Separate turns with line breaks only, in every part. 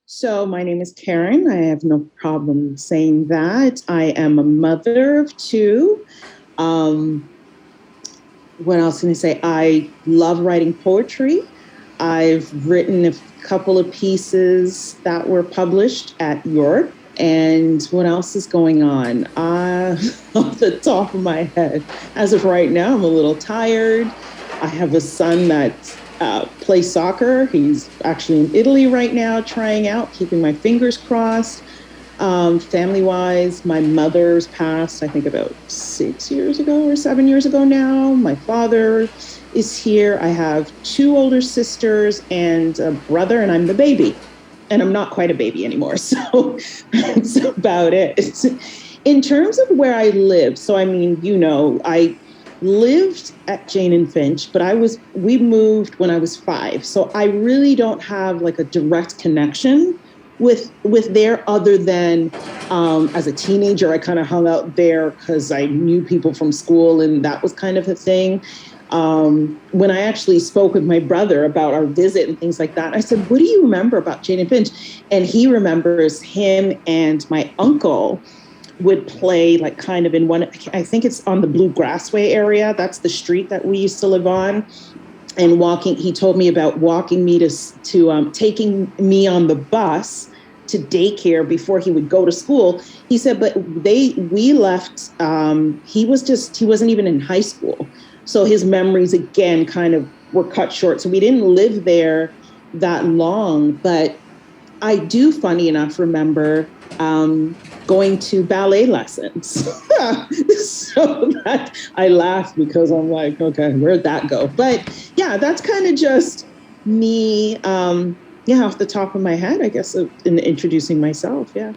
So, my name is Karen. I have no problem saying that. I am a mother of two. Um, what else can I say? I love writing poetry. I've written a couple of pieces that were published at York. And what else is going on? Off the top of my head, as of right now, I'm a little tired. I have a son that plays soccer. He's actually in Italy right now, trying out, keeping my fingers crossed. Family wise, my mother's passed, I think, about 6 years ago or 7 years ago now. My father is here. I have two older sisters and a brother, and I'm the baby. And I'm not quite a baby anymore. So that's about it. In terms of where I live, so I mean, I lived at Jane and Finch, but we moved when I was 5. So I really don't have like a direct connection with there other than as a teenager I kind of hung out there because I knew people from school and that was kind of a thing. When I actually spoke with my brother about our visit and things like that, I said, what do you remember about Jane and Finch? And he remembers him and my uncle would play like kind of in one, I think it's on the Blue Grassway area. That's the street that we used to live on. And he told me about walking me to taking me on the bus to daycare before he would go to school. He said, but we left, he wasn't even in high school. So his memories again kind of were cut short. So we didn't live there that long, but I do, funny enough, remember going to ballet lessons. So that I laugh because I'm like, okay, where'd that go? But yeah, that's kind of just me, off the top of my head, I guess, in introducing myself. Yeah.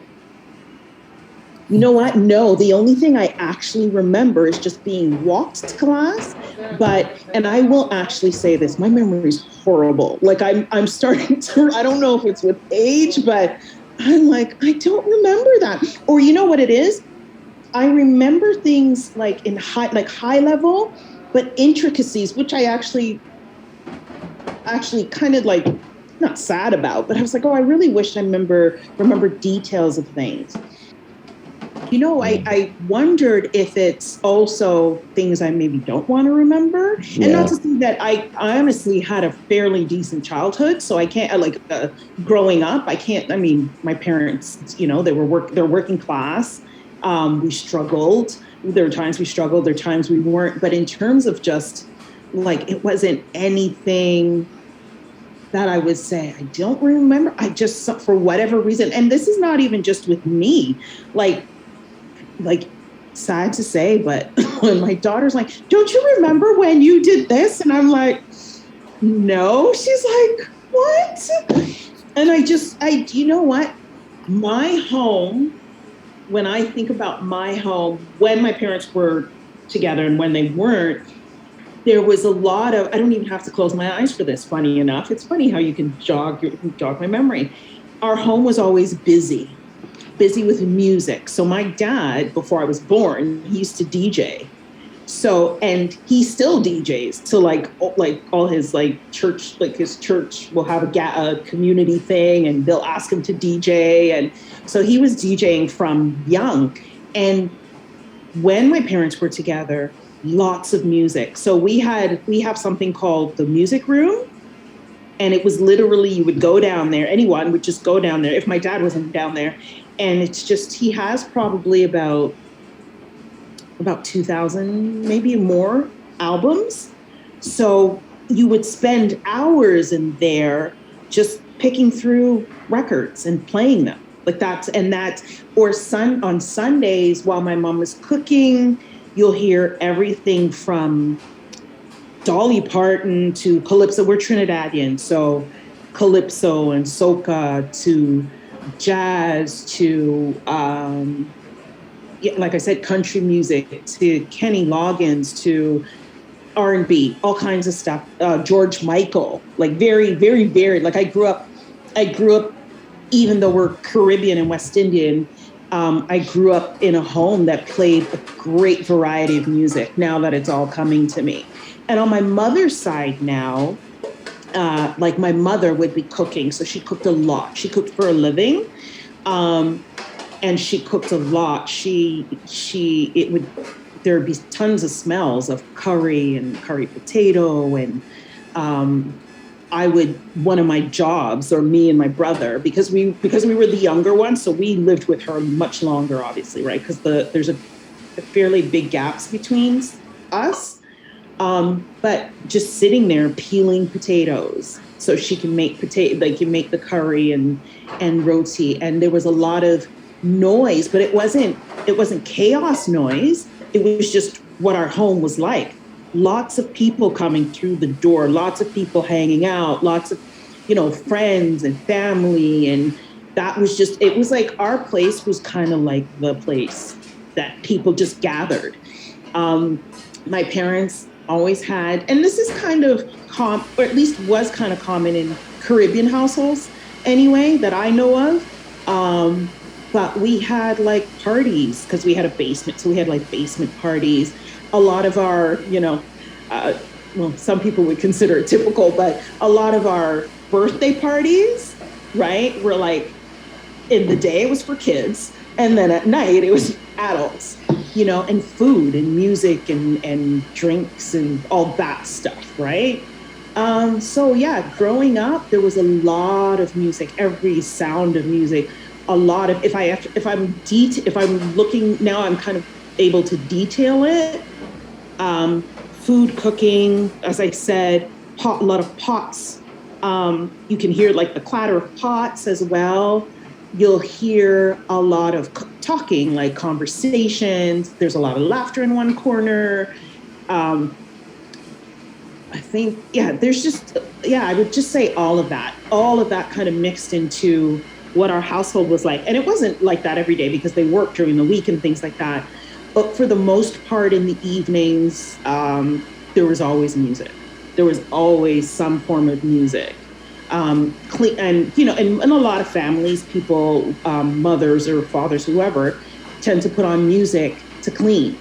You know what? No, the only thing I actually remember is just being walked to class. And I will actually say this, my memory is horrible. Like I'm starting to, I don't know if it's with age, but I'm like, I don't remember that. Or you know what it is? I remember things like high level, but intricacies, which I actually kind of like not sad about, but I was like, oh, I really wish I remember details of things. I wondered if it's also things I maybe don't want to remember. Yeah. And not to say that I honestly had a fairly decent childhood. So I can't growing up, I mean, my parents, they're working class. We struggled. There were times we struggled. There were times we weren't. But in terms of just like, it wasn't anything that I would say, I don't remember. I just, for whatever reason, and this is not even just with me, like sad to say, but when my daughter's like, don't you remember when you did this? And I'm like, no. She's like, what? And you know what? My home, when I think about my home, when my parents were together and when they weren't, there was a lot of, I don't even have to close my eyes for this, funny enough. It's funny how you can jog my memory. Our home was always busy with music. So my dad, before I was born, he used to DJ. So, and he still DJs to like all his church, his church will have a community thing and they'll ask him to DJ. And so he was DJing from young. And when my parents were together, lots of music. So we have something called the music room. And it was literally, you would go down there, anyone would just go down there if my dad wasn't down there. And it's just, he has probably about 2,000, maybe more albums. So you would spend hours in there just picking through records and playing them like that. Or on Sundays while my mom was cooking, you'll hear everything from Dolly Parton to Calypso. We're Trinidadian, so Calypso and soca to jazz to, like I said, country music to Kenny Loggins to R&B, all kinds of stuff. George Michael, like very, very varied. Like I grew up, even though we're Caribbean and West Indian, I grew up in a home that played a great variety of music now that it's all coming to me. And on my mother's side now, like my mother would be cooking, so she cooked a lot. She cooked for a living, um, and she cooked a lot. She it would There would be tons of smells of curry and curry potato, and um, I would one of my jobs, or me and my brother, because we were the younger ones, so we lived with her much longer, obviously, right? Because there's a fairly big gaps between us. But just sitting there peeling potatoes so she can make potato, like you make the curry and roti. And there was a lot of noise, but it wasn't chaos noise. It was just what our home was like. Lots of people coming through the door, lots of people hanging out, lots of, friends and family. And that was just, it was like our place was kind of like the place that people just gathered. My parents always had, and this is kind of or at least was kind of common in Caribbean households anyway, that I know of. But we had like parties because we had a basement. So we had like basement parties. A lot of our, uh, well, some people would consider it typical, but a lot of our birthday parties, right, were like in the day it was for kids, and then at night it was adults, and food and music and drinks and all that stuff, right? So yeah, growing up, there was a lot of music, every sound of music, a lot of, if I'm looking now, I'm kind of able to detail it. Um, Food cooking, as I said, a lot of pots. You can hear like the clatter of pots as well. You'll hear a lot of talking, like conversations. There's a lot of laughter in one corner. Um, I think, yeah, I would just say all of that kind of mixed into what our household was like. And it wasn't like that every day because they worked during the week and things like that. But for the most part, in the evenings, there was always music. There was always some form of music. And in a lot of families, people, mothers or fathers, whoever, tend to put on music to clean.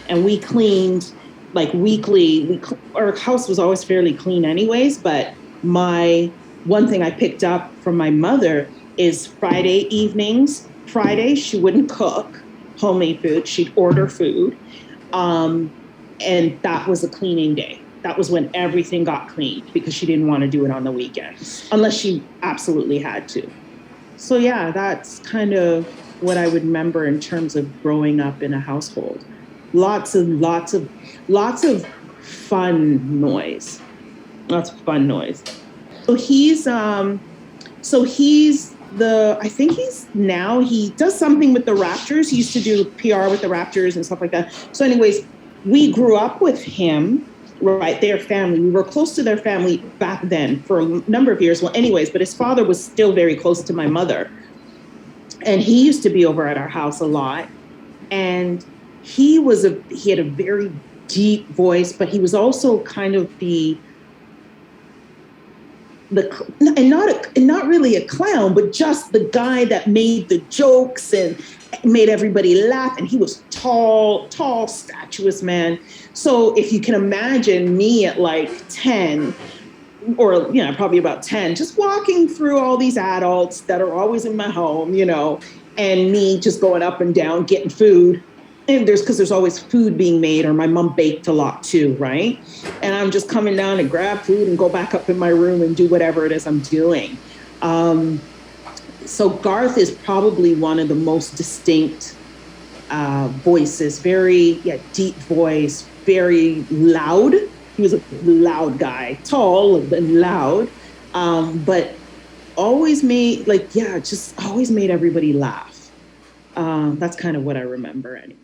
And we cleaned like weekly. Our house was always fairly clean, anyways. But my one thing I picked up from my mother is Friday evenings. Friday, she wouldn't cook homemade food; she'd order food, um, and that was a cleaning day. That was when everything got cleaned because she didn't want to do it on the weekends unless she absolutely had to. So yeah, that's kind of what I would remember in terms of growing up in a household. Lots of fun noise. Lots of fun noise. So he's the I think he does something with the Raptors. He used to do PR with the Raptors and stuff like that. So anyways, we grew up with him, right? Their family. We were close to their family back then for a number of years. Well, anyways, but his father was still very close to my mother. And he used to be over at our house a lot. And he had a very deep voice, but he was also kind of not really a clown, but just the guy that made the jokes and made everybody laugh. And he was tall, statuous man. So if you can imagine me at like 10, or probably about 10, just walking through all these adults that are always in my home, and me just going up and down getting food. And there's always food being made, or my mom baked a lot too, right? And I'm just coming down to grab food and go back up in my room and do whatever it is I'm doing. So Garth is probably one of the most distinct voices, very deep voice, very loud. He was a loud guy, tall and loud, but always made just always made everybody laugh. That's kind of what I remember anyway.